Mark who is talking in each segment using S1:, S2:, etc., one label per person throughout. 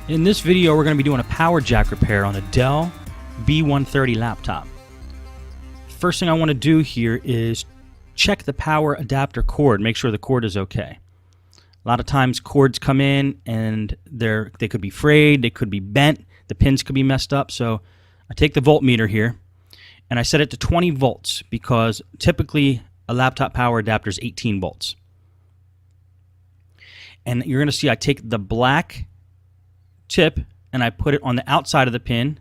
S1: In this video, we're going to be doing a power jack repair on a Dell B130 laptop. First thing I want to do here is check the power adapter cord, make sure the cord is okay. A lot of times cords come in and they could be frayed, they could be bent, the pins could be messed up. So I take the voltmeter here and I set it to 20 volts because typically a laptop power adapter is 18 volts. And you're going to see I take the black tip and I put it on the outside of the pin,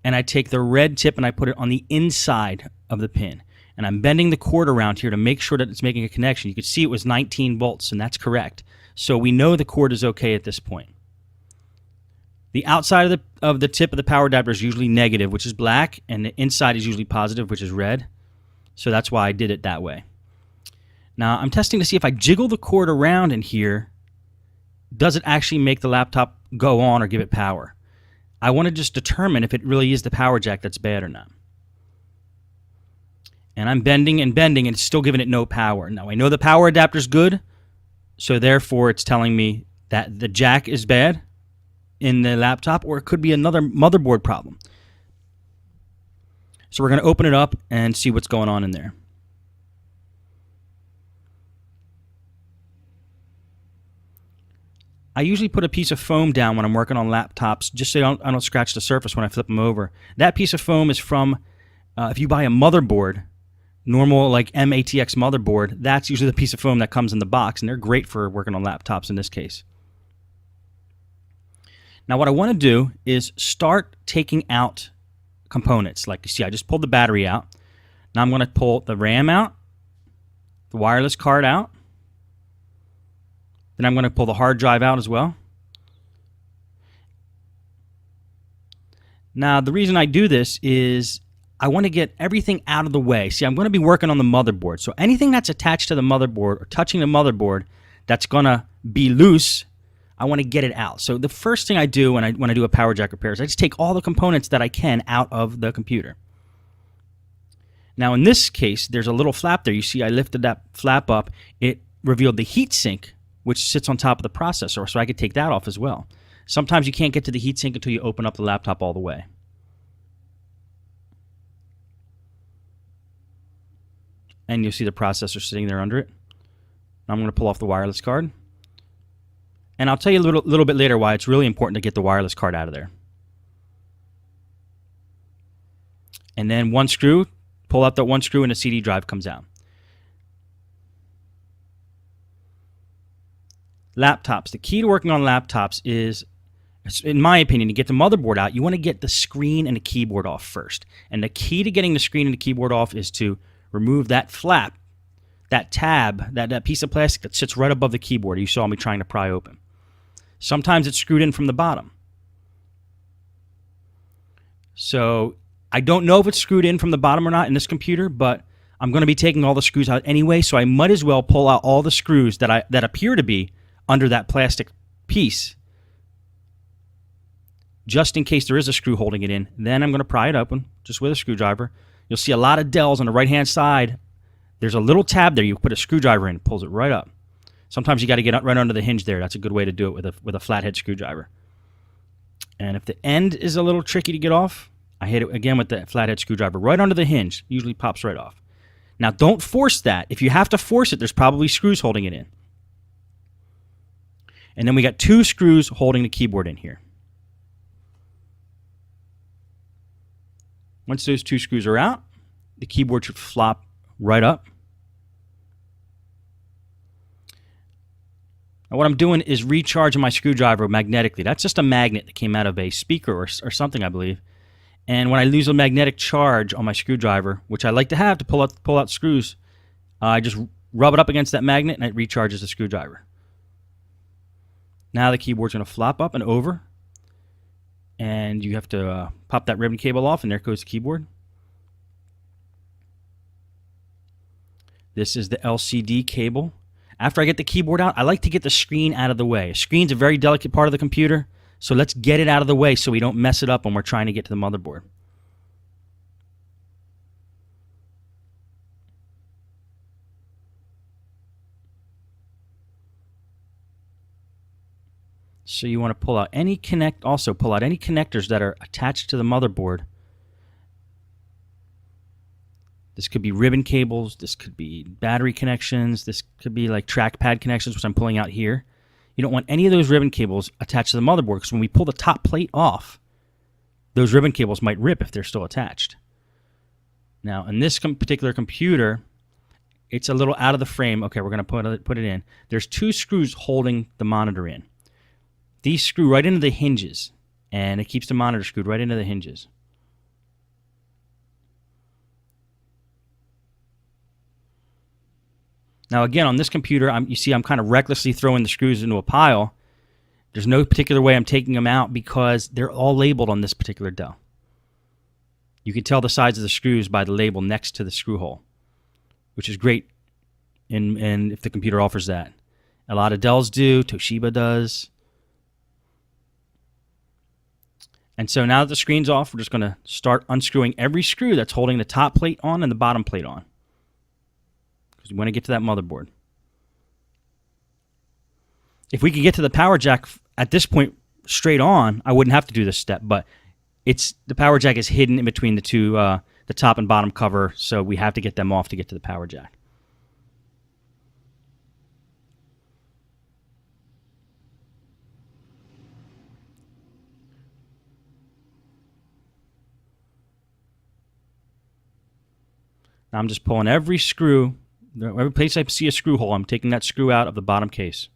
S1: and I take the red tip and I put it on the inside of the pin, and I'm bending the cord around here to make sure that it's making a connection. You can see it was 19 volts, and that's correct, so we know the cord is okay at this point. The outside of the tip of the power adapter is usually negative, which is black, and the inside is usually positive, which is red, so that's why I did it that way. Now I'm testing to see if I jiggle the cord around in here, does it actually make the laptop go on or give it power? I want to just determine if it really is the power jack that's bad or not. And I'm bending and bending and it's still giving it no power. Now I know the power adapter is good, so therefore it's telling me that the jack is bad in the laptop, or it could be another motherboard problem. So we're going to open it up and see what's going on in there. I usually put a piece of foam down when I'm working on laptops just so I don't scratch the surface when I flip them over. That piece of foam is from, if you buy a motherboard, normal like MATX motherboard, that's usually the piece of foam that comes in the box, and they're great for working on laptops in this case. Now what I want to do is start taking out components. Like you see, I just pulled the battery out. Now I'm going to pull the RAM out, the wireless card out. Then I'm going to pull the hard drive out as well. Now, the reason I do this is I want to get everything out of the way. See, I'm going to be working on the motherboard. So anything that's attached to the motherboard or touching the motherboard that's going to be loose, I want to get it out. So the first thing I do when I do a power jack repair is I just take all the components that I can out of the computer. Now, in this case, there's a little flap there. You see, I lifted that flap up. It revealed the heatsink, which sits on top of the processor, so I could take that off as well. Sometimes you can't get to the heatsink until you open up the laptop all the way. And you'll see the processor sitting there under it. Now I'm going to pull off the wireless card. And I'll tell you a little bit later why it's really important to get the wireless card out of there. And then one screw, pull out that one screw and the CD drive comes out. Laptops. The key to working on laptops is, in my opinion, to get the motherboard out, you want to get the screen and the keyboard off first. And the key to getting the screen and the keyboard off is to remove that flap, that tab, that piece of plastic that sits right above the keyboard you saw me trying to pry open. Sometimes it's screwed in from the bottom. So I don't know if it's screwed in from the bottom or not in this computer, but I'm going to be taking all the screws out anyway, so I might as well pull out all the screws that appear to be under that plastic piece, just in case there is a screw holding it in. Then I'm going to pry it open just with a screwdriver. You'll see a lot of Dells on the right hand side. There's a little tab there. You put a screwdriver in, it pulls it right up. Sometimes you got to get right under the hinge there. That's a good way to do it with a flathead screwdriver. And if the end is a little tricky to get off, I hit it again with the flathead screwdriver right under the hinge. Usually pops right off. Now don't force that. If you have to force it, there's probably screws holding it in. And then we got two screws holding the keyboard in here. Once those two screws are out, the keyboard should flop right up. Now what I'm doing is recharging my screwdriver magnetically. That's just a magnet that came out of a speaker or something, I believe. And when I lose a magnetic charge on my screwdriver, which I like to have to pull out screws, I just rub it up against that magnet and it recharges the screwdriver. Now the keyboard's going to flop up and over, and you have to pop that ribbon cable off, and there goes the keyboard. This is the LCD cable. After I get the keyboard out, I like to get the screen out of the way. A screen's a very delicate part of the computer, so let's get it out of the way so we don't mess it up when we're trying to get to the motherboard. So you want to pull out any connectors that are attached to the motherboard. This could be ribbon cables, this could be battery connections, this could be like trackpad connections, which I'm pulling out here. You don't want any of those ribbon cables attached to the motherboard, because when we pull the top plate off, those ribbon cables might rip if they're still attached. Now, in this particular computer, it's a little out of the frame. Okay, we're going to put it in. There's 2 screws holding the monitor in. These screw right into the hinges, and it keeps the monitor screwed right into the hinges. Now again, on this computer, you see I'm kind of recklessly throwing the screws into a pile. There's no particular way I'm taking them out because they're all labeled on this particular Dell. You can tell the size of the screws by the label next to the screw hole, which is great and if the computer offers that. A lot of Dells do, Toshiba does. And so now that the screen's off, we're just going to start unscrewing every screw that's holding the top plate on and the bottom plate on, because we want to get to that motherboard. If we could get to the power jack at this point straight on, I wouldn't have to do this step, but the power jack is hidden in between the two, the top and bottom cover, so we have to get them off to get to the power jack. Now I'm just pulling every screw, every place I see a screw hole, I'm taking that screw out of the bottom case.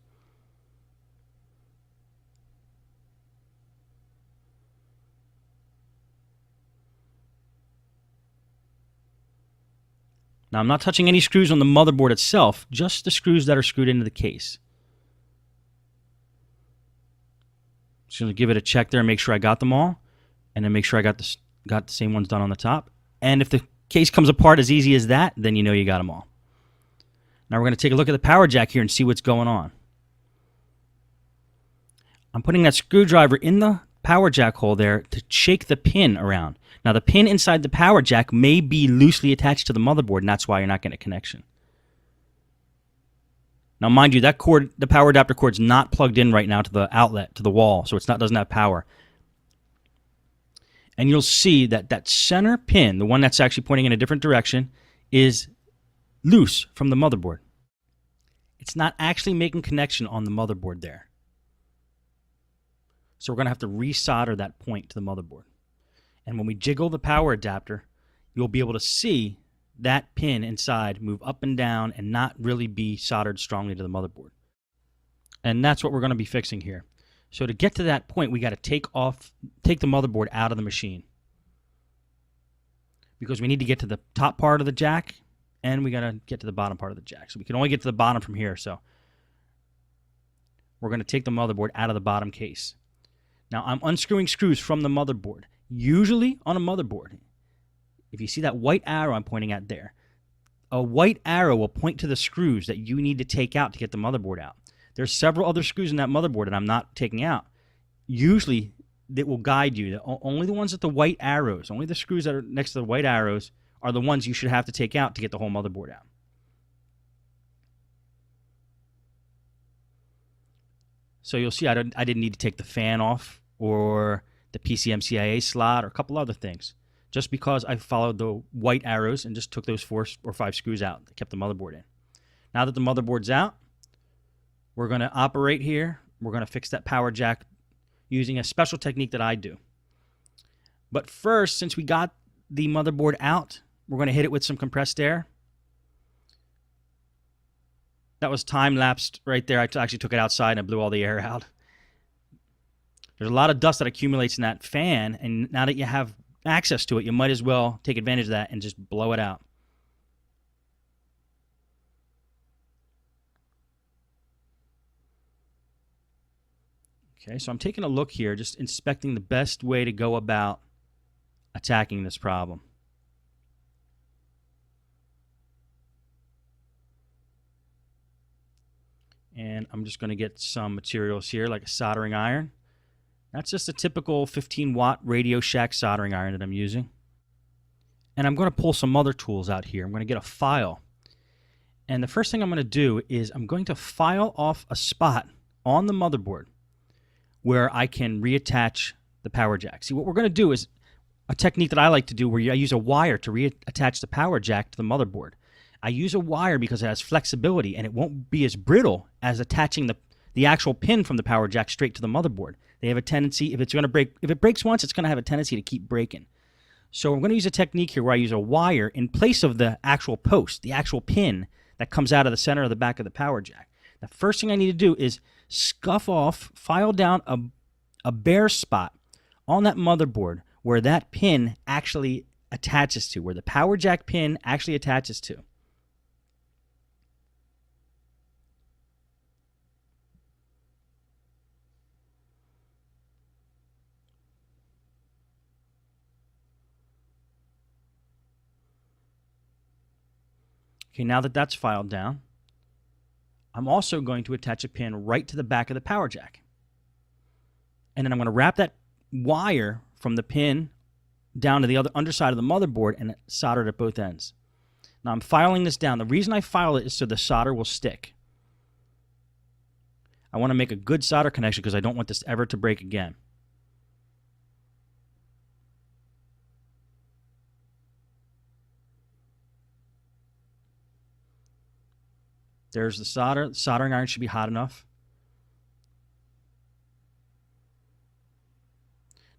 S1: Now I'm not touching any screws on the motherboard itself, just the screws that are screwed into the case. Just going to give it a check there and make sure I got them all, and then make sure I got the same ones done on the top. And if the case comes apart as easy as that, then you know you got them all. Now we're going to take a look at the power jack here and see what's going on. I'm putting that screwdriver in the power jack hole there to shake the pin around. Now the pin inside the power jack may be loosely attached to the motherboard, and that's why you're not getting a connection. Now mind you, that cord, the power adapter cord's not plugged in right now to the outlet, to the wall, so doesn't have power. And you'll see that that center pin, the one that's actually pointing in a different direction, is loose from the motherboard. It's not actually making connection on the motherboard there. So we're going to have to resolder that point to the motherboard. And when we jiggle the power adapter, you'll be able to see that pin inside move up and down and not really be soldered strongly to the motherboard. And that's what we're going to be fixing here. So to get to that point, we got to take the motherboard out of the machine, because we need to get to the top part of the jack and we got to get to the bottom part of the jack. So we can only get to the bottom from here. So we're going to take the motherboard out of the bottom case. Now I'm unscrewing screws from the motherboard. Usually on a motherboard, if you see that white arrow I'm pointing at there, a white arrow will point to the screws that you need to take out to get the motherboard out. There's several other screws in that motherboard that I'm not taking out. Usually, it will guide you. Only the ones with the white arrows, only the screws that are next to the white arrows are the ones you should have to take out to get the whole motherboard out. So you'll see I didn't need to take the fan off or the PCMCIA slot or a couple other things, just because I followed the white arrows and just took those 4 or 5 screws out that kept the motherboard in. Now that the motherboard's out, we're going to operate here. We're going to fix that power jack using a special technique that I do. But first, since we got the motherboard out, we're going to hit it with some compressed air. That was time-lapsed right there. I actually took it outside and I blew all the air out. There's a lot of dust that accumulates in that fan, and now that you have access to it, you might as well take advantage of that and just blow it out. Okay, so I'm taking a look here, just inspecting the best way to go about attacking this problem. And I'm just going to get some materials here, like a soldering iron. That's just a typical 15-watt Radio Shack soldering iron that I'm using. And I'm going to pull some other tools out here. I'm going to get a file. And the first thing I'm going to do is I'm going to file off a spot on the motherboard where I can reattach the power jack. See, what we're going to do is a technique that I like to do where I use a wire to reattach the power jack to the motherboard. I use a wire because it has flexibility and it won't be as brittle as attaching the actual pin from the power jack straight to the motherboard. They have a tendency, if it breaks once, it's going to have a tendency to keep breaking. So I'm going to use a technique here where I use a wire in place of the actual post, the actual pin that comes out of the center of the back of the power jack. The first thing I need to do is scuff off, file down a bare spot on that motherboard where that pin actually attaches to, where the power jack pin actually attaches to. Okay, now that that's filed down, I'm also going to attach a pin right to the back of the power jack. And then I'm going to wrap that wire from the pin down to the other underside of the motherboard and solder it at both ends. Now I'm filing this down. The reason I file it is so the solder will stick. I want to make a good solder connection because I don't want this ever to break again. There's the solder. The soldering iron should be hot enough.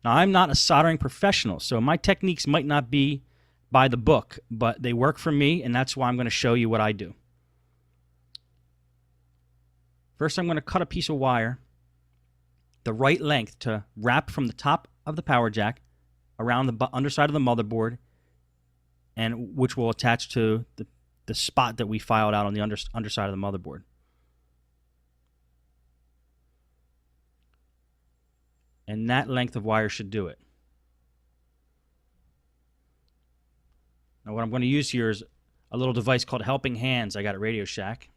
S1: Now, I'm not a soldering professional, so my techniques might not be by the book, but they work for me, and that's why I'm going to show you what I do. First, I'm going to cut a piece of wire the right length to wrap from the top of the power jack around the underside of the motherboard, and which will attach to the spot that we filed out on the underside of the motherboard. And that length of wire should do it. Now what I'm going to use here is a little device called Helping Hands I got at Radio Shack.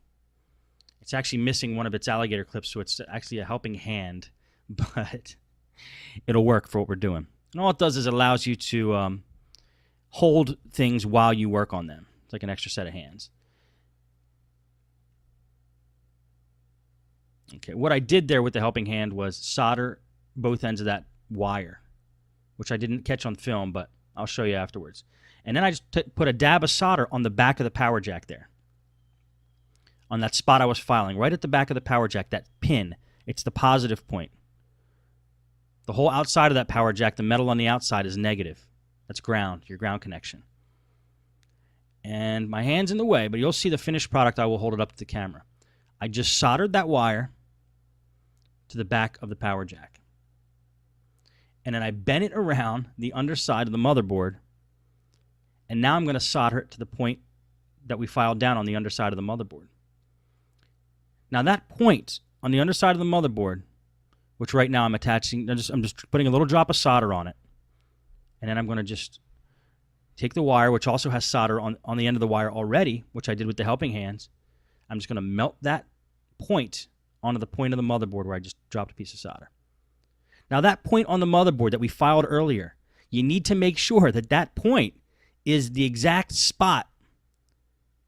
S1: It's actually missing one of its alligator clips, so it's actually a helping hand, but it'll work for what we're doing. And all it does is it allows you to hold things while you work on them. It's like an extra set of hands. Okay, what I did there with the helping hand was solder both ends of that wire, which I didn't catch on film, but I'll show you afterwards. And then I just put a dab of solder on the back of the power jack there, on that spot I was filing, right at the back of the power jack, that pin. It's the positive point. The whole outside of that power jack, the metal on the outside, is negative. That's ground, your ground connection. And my hand's in the way, but you'll see the finished product. I will hold it up to the camera. I just soldered that wire to the back of the power jack. And then I bent it around the underside of the motherboard. And now I'm going to solder it to the point that we filed down on the underside of the motherboard. Now that point on the underside of the motherboard, which right now I'm attaching, I'm just putting a little drop of solder on it. And then I'm going to just take the wire, which also has solder on the end of the wire already, which I did with the helping hands. I'm just going to melt that point onto the point of the motherboard where I just dropped a piece of solder. Now that point on the motherboard that we filed earlier, you need to make sure that that point is the exact spot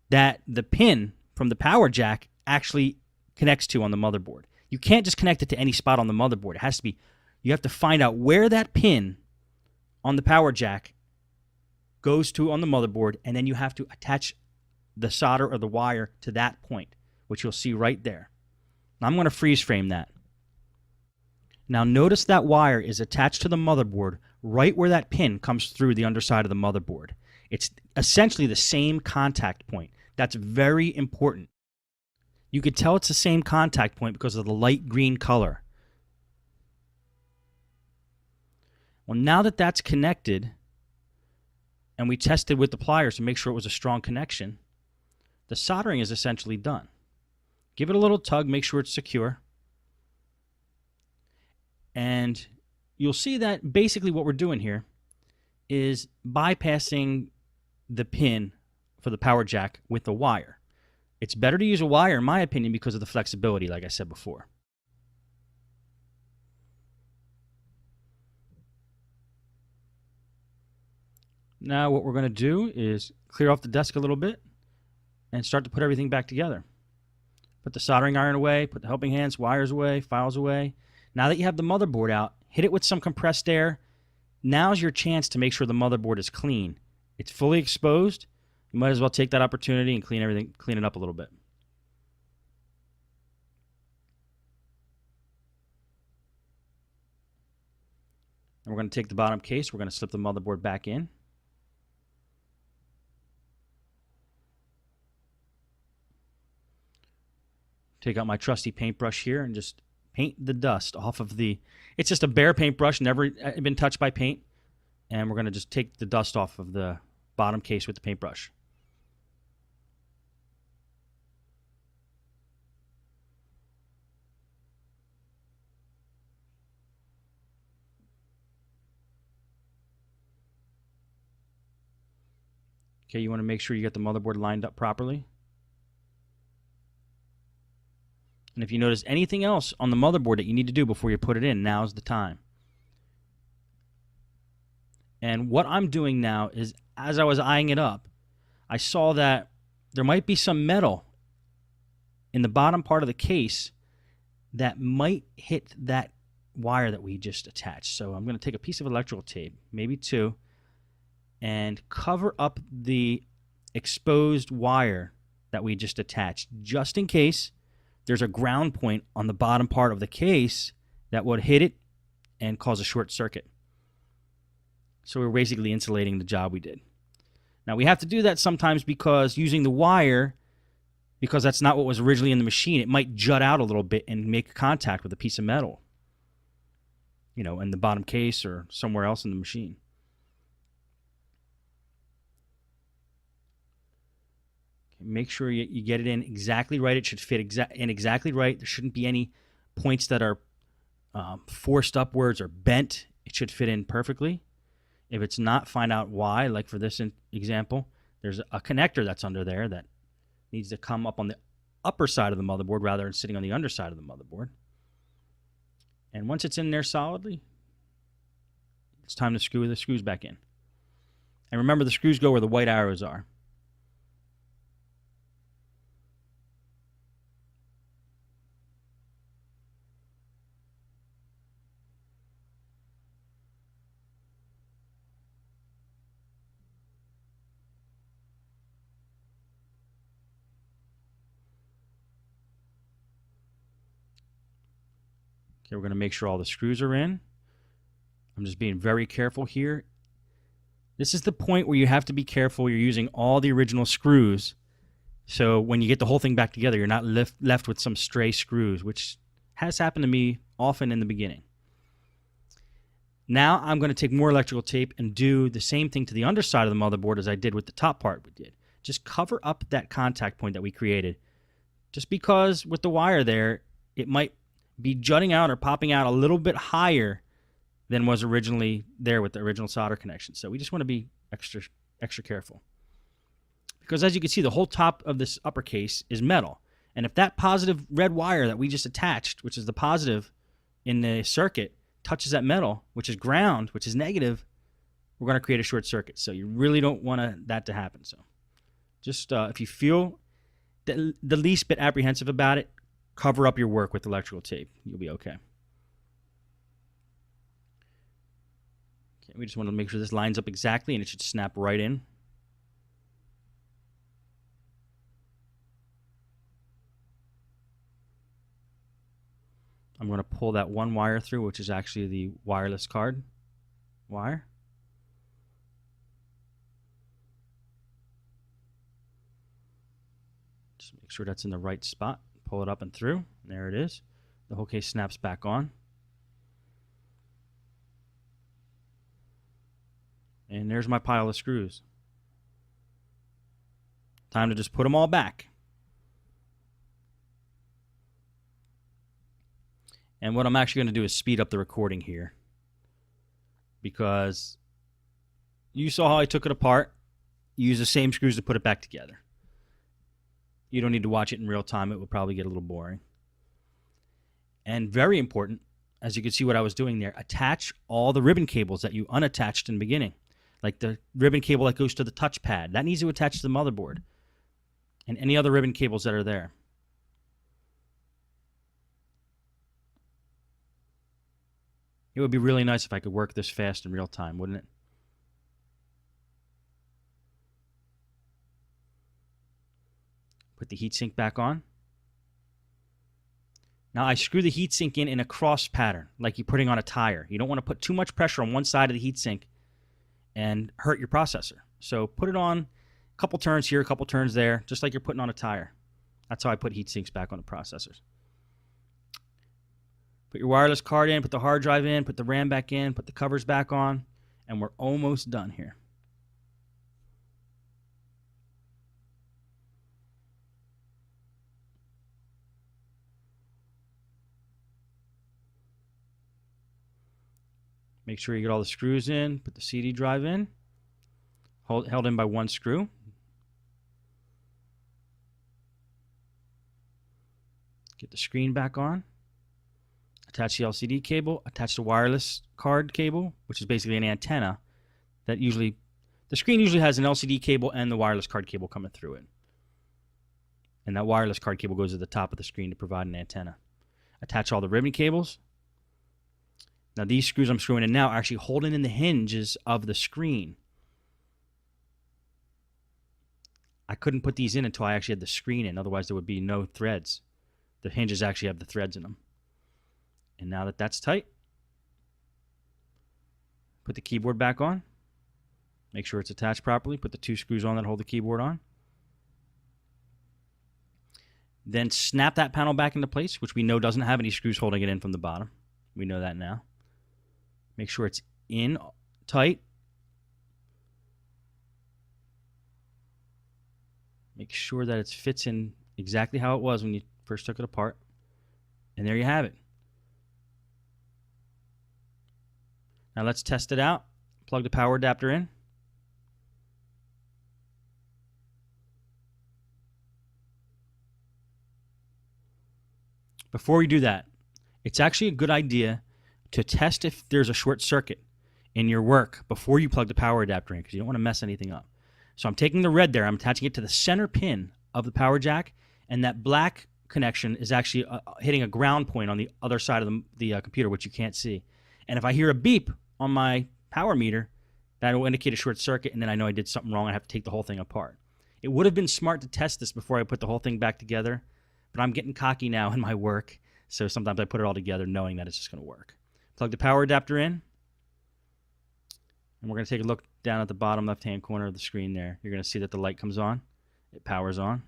S1: that the pin from the power jack actually connects to on the motherboard. You can't just connect it to any spot on the motherboard. It has to be, you have to find out where that pin on the power jack goes to on the motherboard, and then you have to attach the solder or the wire to that point, which you'll see right there. Now I'm going to freeze frame that. Now notice that wire is attached to the motherboard right where that pin comes through the underside of the motherboard. It's essentially the same contact point. That's very important. You could tell it's the same contact point because of the light green color. Well, now that that's connected, and we tested with the pliers to make sure it was a strong connection, the soldering is essentially done. Give it a little tug, make sure it's secure. And you'll see that basically what we're doing here is bypassing the pin for the power jack with the wire. It's better to use a wire, in my opinion, because of the flexibility, like I said before. Now what we're going to do is clear off the desk a little bit and start to put everything back together. Put the soldering iron away, put the helping hands, wires away, files away. Now that you have the motherboard out, hit it with some compressed air. Now's your chance to make sure the motherboard is clean. It's fully exposed. You might as well take that opportunity and clean it up a little bit. And we're going to take the bottom case. We're going to slip the motherboard back in. Take out my trusty paintbrush here and just paint the dust off of the... It's just a bare paintbrush, never been touched by paint. And we're going to just take the dust off of the bottom case with the paintbrush. Okay, you want to make sure you get the motherboard lined up properly. And if you notice anything else on the motherboard that you need to do before you put it in, now's the time. And what I'm doing now is, as I was eyeing it up, I saw that there might be some metal in the bottom part of the case that might hit that wire that we just attached. So I'm going to take a piece of electrical tape, maybe two, and cover up the exposed wire that we just attached, just in case there's a ground point on the bottom part of the case that would hit it and cause a short circuit. So we're basically insulating the job we did. Now we have to do that sometimes because using the wire, because that's not what was originally in the machine, it might jut out a little bit and make contact with a piece of metal, you know, in the bottom case or somewhere else in the machine. Make sure you get it in exactly right. It should fit in exactly right. There shouldn't be any points that are forced upwards or bent. It should fit in perfectly. If it's not, find out why. Like for this example, there's a connector that's under there that needs to come up on the upper side of the motherboard rather than sitting on the underside of the motherboard. And once it's in there solidly, it's time to screw the screws back in. And remember, the screws go where the white arrows are. Okay, we're going to make sure all the screws are in. I'm just being very careful here. This is the point where you have to be careful. You're using all the original screws. So when you get the whole thing back together, you're not left with some stray screws, which has happened to me often in the beginning. Now I'm going to take more electrical tape and do the same thing to the underside of the motherboard as I did with the top part we did. Just cover up that contact point that we created. Just because with the wire there, it might be jutting out or popping out a little bit higher than was originally there with the original solder connection. So we just want to be extra careful. Because as you can see, the whole top of this upper case is metal. And if that positive red wire that we just attached, which is the positive in the circuit, touches that metal, which is ground, which is negative, we're going to create a short circuit. So you really don't want that to happen. So just if you feel the least bit apprehensive about it, cover up your work with electrical tape. You'll be okay. Okay, we just want to make sure this lines up exactly, and it should snap right in. I'm going to pull that one wire through, which is actually the wireless card wire. Just make sure that's in the right spot. Pull it up and through. There it is. The whole case snaps back on. And there's my pile of screws. Time to just put them all back. And what I'm actually going to do is speed up the recording here, because you saw how I took it apart. Use the same screws to put it back together. You don't need to watch it in real time. It will probably get a little boring. And very important, as you can see what I was doing there, attach all the ribbon cables that you unattached in the beginning. Like the ribbon cable that goes to the touchpad. That needs to attach to the motherboard. And any other ribbon cables that are there. It would be really nice if I could work this fast in real time, wouldn't it? Put the heatsink back on. Now I screw the heatsink in a cross pattern, like you're putting on a tire. You don't want to put too much pressure on one side of the heatsink and hurt your processor. So put it on a couple turns here, a couple turns there, just like you're putting on a tire. That's how I put heat sinks back on the processors. Put your wireless card in, put the hard drive in, put the RAM back in, put the covers back on, and we're almost done here. Make sure you get all the screws in, put the CD drive in, held in by one screw. Get the screen back on. Attach the LCD cable, attach the wireless card cable, which is basically an antenna that usually, the screen usually has an LCD cable and the wireless card cable coming through it. And that wireless card cable goes to the top of the screen to provide an antenna. Attach all the ribbon cables. Now these screws I'm screwing in now are actually holding in the hinges of the screen. I couldn't put these in until I actually had the screen in, otherwise there would be no threads. The hinges actually have the threads in them. And now that that's tight, put the keyboard back on. Make sure it's attached properly. Put the two screws on that hold the keyboard on. Then snap that panel back into place, which we know doesn't have any screws holding it in from the bottom. We know that now. Make sure it's in tight. Make sure that it fits in exactly how it was when you first took it apart. And there you have it. Now let's test it out. Plug the power adapter in. Before we do that, it's actually a good idea to test if there's a short circuit in your work before you plug the power adapter in, because you don't want to mess anything up. So I'm taking the red there, I'm attaching it to the center pin of the power jack, and that black connection is actually hitting a ground point on the other side of the computer, which you can't see. And if I hear a beep on my power meter, that will indicate a short circuit, and then I know I did something wrong. I have to take the whole thing apart. It would have been smart to test this before I put the whole thing back together, but I'm getting cocky now in my work, so sometimes I put it all together knowing that it's just going to work. Plug the power adapter in, and we're going to take a look down at the bottom left-hand corner of the screen there. You're going to see that the light comes on. It powers on.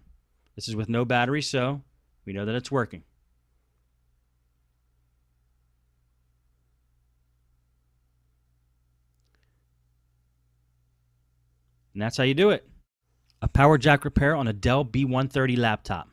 S1: This is with no battery, so we know that it's working. And that's how you do it. A power jack repair on a Dell B130 laptop.